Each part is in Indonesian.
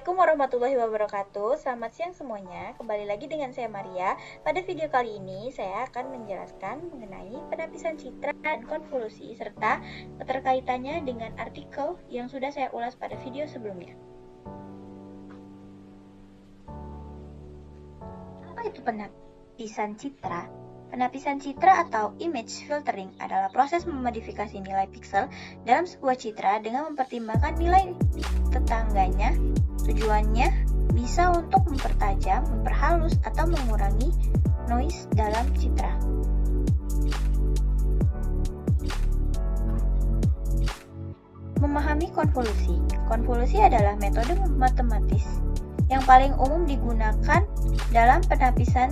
Assalamualaikum warahmatullahi wabarakatuh. Selamat siang semuanya. Kembali lagi dengan saya Maria. Pada video kali ini saya akan menjelaskan mengenai penapisan citra dan konvolusi serta keterkaitannya dengan artikel yang sudah saya ulas pada video sebelumnya. Apa itu penapisan citra? Penapisan citra atau image filtering adalah proses memodifikasi nilai pixel dalam sebuah citra dengan mempertimbangkan nilai tetangganya. Tujuannya bisa untuk mempertajam, memperhalus, atau mengurangi noise dalam citra. Memahami konvolusi. Konvolusi adalah metode matematis yang paling umum digunakan dalam penapisan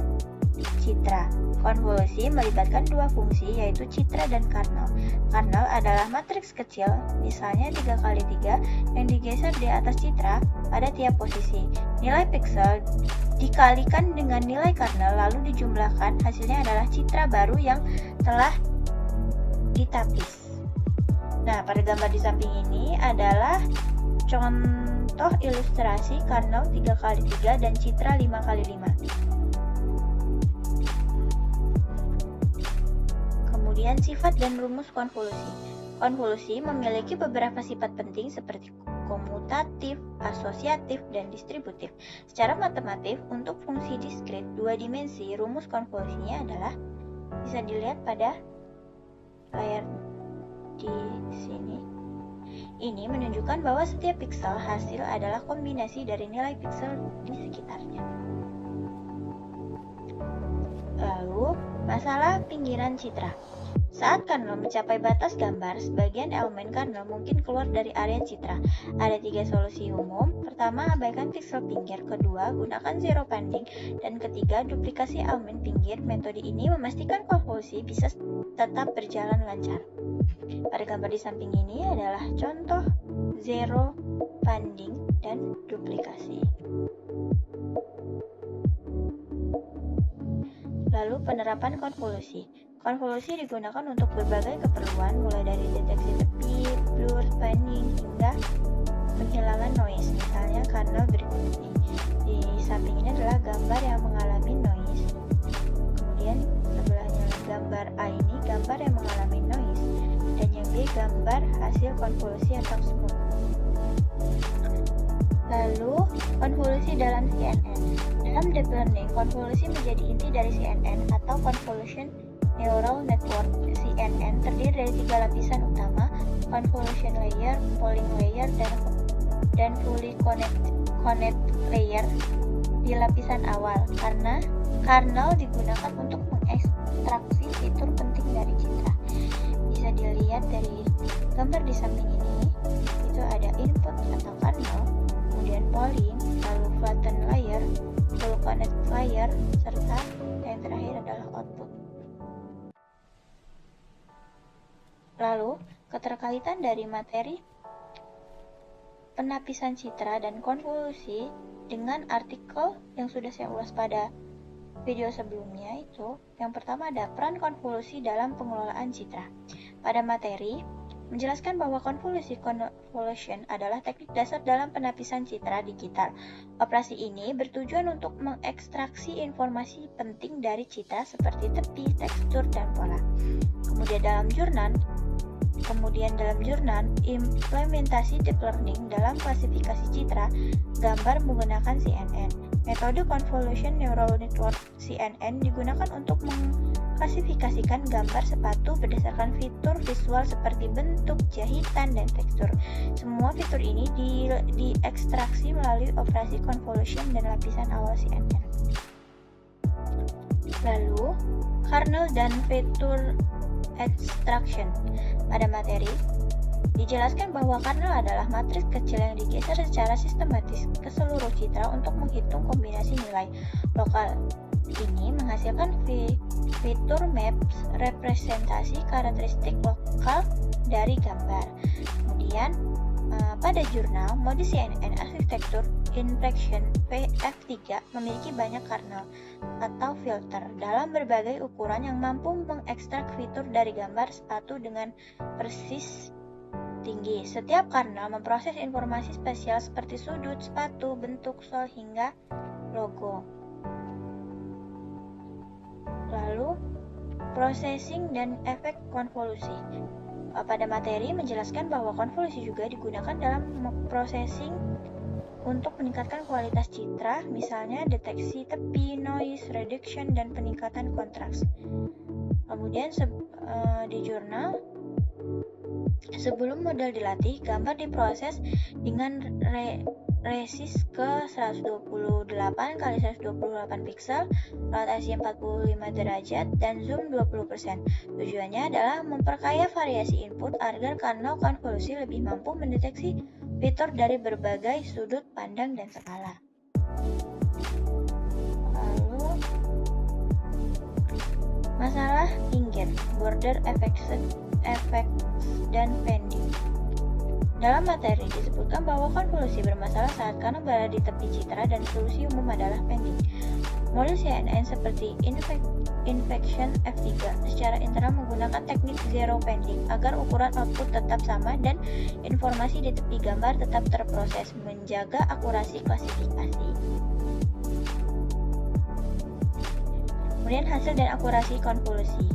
citra. Konvolusi melibatkan dua fungsi, yaitu citra dan kernel. Kernel adalah matriks kecil, misalnya 3x3, yang digeser di atas citra pada tiap posisi. Nilai pixel dikalikan dengan nilai kernel, lalu dijumlahkan. Hasilnya adalah citra baru yang telah ditapis. Nah, pada gambar di samping ini adalah contoh ilustrasi kernel 3x3 dan citra 5x5. Kemudian sifat dan rumus konvolusi. Konvolusi memiliki beberapa sifat penting seperti komutatif, asosiatif, dan distributif. Secara matematif, untuk fungsi diskrit dua dimensi, rumus konvolusinya adalah bisa dilihat pada layar di sini. Ini menunjukkan bahwa setiap piksel hasil adalah kombinasi dari nilai piksel di sekitarnya. Lalu, masalah pinggiran citra. Saat kernel mencapai batas gambar, sebagian elemen kernel mungkin keluar dari area citra. Ada 3 solusi umum. Pertama, abaikan piksel pinggir. Kedua, gunakan zero banding. Dan ketiga, duplikasi elemen pinggir. Metode ini memastikan konvolusi bisa tetap berjalan lancar. Pada gambar di samping ini adalah contoh zero banding dan duplikasi. Lalu penerapan konvolusi. Konvolusi digunakan untuk berbagai keperluan, mulai dari deteksi tepi, blur, banding, hingga penghilangan noise. Misalnya kernel berikut ini. Di samping ini adalah gambar yang mengalami noise. Kemudian sebelahnya gambar A ini gambar yang mengalami noise, dan yang B gambar hasil konvolusi atau smooth. Lalu konvolusi dalam CNN. Dalam deep learning, konvolusi menjadi inti dari CNN atau Convolution Neural Network. CNN terdiri dari 3 lapisan utama, convolution layer, polling layer, dan fully connect layer di lapisan awal, karena kernel digunakan untuk mengekstraksi fitur penting dari citra. Bisa dilihat dari gambar di samping ini, itu ada input atau kernel, kemudian polling, lalu flatten layer, full connect layer, serta yang terakhir adalah output. Lalu, keterkaitan dari materi penapisan citra dan konvolusi dengan artikel yang sudah saya ulas pada video sebelumnya itu, yang pertama ada peran konvolusi dalam pengelolaan citra. Pada materi, menjelaskan bahwa convolution adalah teknik dasar dalam penapisan citra digital. Operasi ini bertujuan untuk mengekstraksi informasi penting dari citra seperti tepi, tekstur, dan pola. Kemudian dalam jurnal, implementasi deep learning dalam klasifikasi citra gambar menggunakan CNN. Metode Convolution Neural Network CNN digunakan untuk mengklasifikasikan gambar sepatu berdasarkan fitur visual seperti bentuk, jahitan, dan tekstur. Semua fitur ini diekstraksi melalui operasi convolution dan lapisan awal CNN. Lalu, kernel dan fitur extraction. Pada materi, dijelaskan bahwa kernel adalah matriks kecil yang digeser secara sistematis ke seluruh citra untuk menghitung kombinasi nilai lokal. Ini menghasilkan fitur maps representasi karakteristik lokal dari gambar. Kemudian, pada jurnal, mode CNN arsitektur Inflection F3 memiliki banyak kernel atau filter dalam berbagai ukuran yang mampu mengekstrak fitur dari gambar sepatu dengan persis tinggi. Setiap kernel memproses informasi spesial seperti sudut, sepatu, bentuk, sol, hingga logo. Lalu, processing dan efek konvolusi. Pada materi menjelaskan bahwa konvolusi juga digunakan dalam processing untuk meningkatkan kualitas citra, misalnya deteksi tepi, noise reduction, dan peningkatan kontras. Kemudian di jurnal, sebelum model dilatih, gambar diproses dengan resist ke 128 x 128 piksel, rotasi 45 derajat, dan zoom 20%. Tujuannya adalah memperkaya variasi input agar kernel konvolusi lebih mampu mendeteksi fitur dari berbagai sudut pandang dan skala. Lalu, masalah pinggir, border effects, dan pending. Dalam materi disebutkan bahwa konvolusi bermasalah saat kernel berada di tepi citra dan solusi umum adalah pending. Model CNN seperti Infection F3 secara internal menggunakan teknik zero pending agar ukuran output tetap sama dan informasi di tepi gambar tetap terproses, menjaga akurasi klasifikasi. Kemudian hasil dan akurasi konvolusi.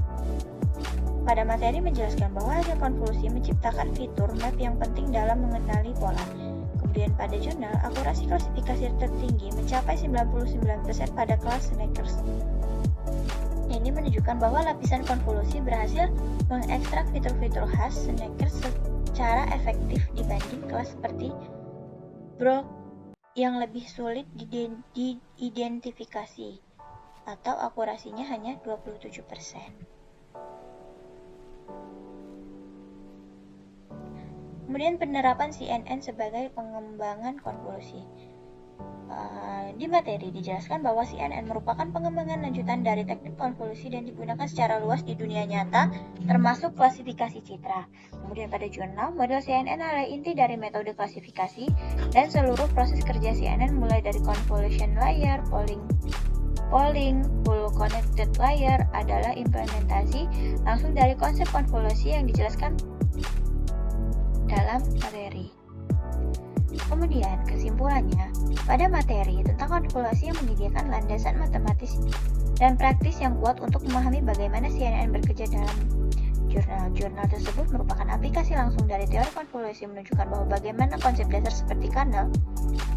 Pada materi menjelaskan bahwa hasil konvolusi menciptakan fitur map yang penting dalam mengenali pola. Kemudian pada jurnal, akurasi klasifikasi tertinggi mencapai 99% pada kelas Sneakers. Ini menunjukkan bahwa lapisan konvolusi berhasil mengekstrak fitur-fitur khas Sneakers secara efektif dibanding kelas seperti Brock yang lebih sulit diidentifikasi atau akurasinya hanya 27%. Kemudian penerapan CNN sebagai pengembangan konvolusi. Di materi dijelaskan bahwa CNN merupakan pengembangan lanjutan dari teknik konvolusi dan digunakan secara luas di dunia nyata, termasuk klasifikasi citra. Kemudian pada jurnal, model CNN adalah inti dari metode klasifikasi dan seluruh proses kerja CNN mulai dari convolution layer, polling, full connected layer adalah implementasi langsung dari konsep konvolusi yang dijelaskan dalam materi. Kemudian kesimpulannya, pada materi tentang konvolusi yang menyediakan landasan matematis dan praktis yang kuat untuk memahami bagaimana CNN bekerja dalam jurnal. Jurnal tersebut merupakan aplikasi langsung dari teori konvolusi menunjukkan bahwa bagaimana konsep dasar seperti kernel,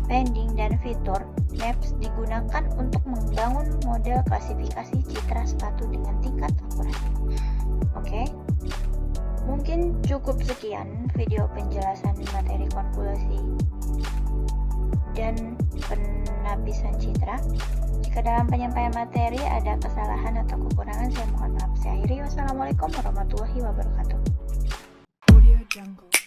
pending, dan fitur maps digunakan untuk membangun model klasifikasi citra sepatu dengan tingkat akurasi. Oke. Mungkin cukup sekian video penjelasan materi konvolusi dan penapisan citra. Jika dalam penyampaian materi ada kesalahan atau kekurangan, saya mohon maaf. Saya akhiri. Wassalamualaikum warahmatullahi wabarakatuh. Audio Jungle.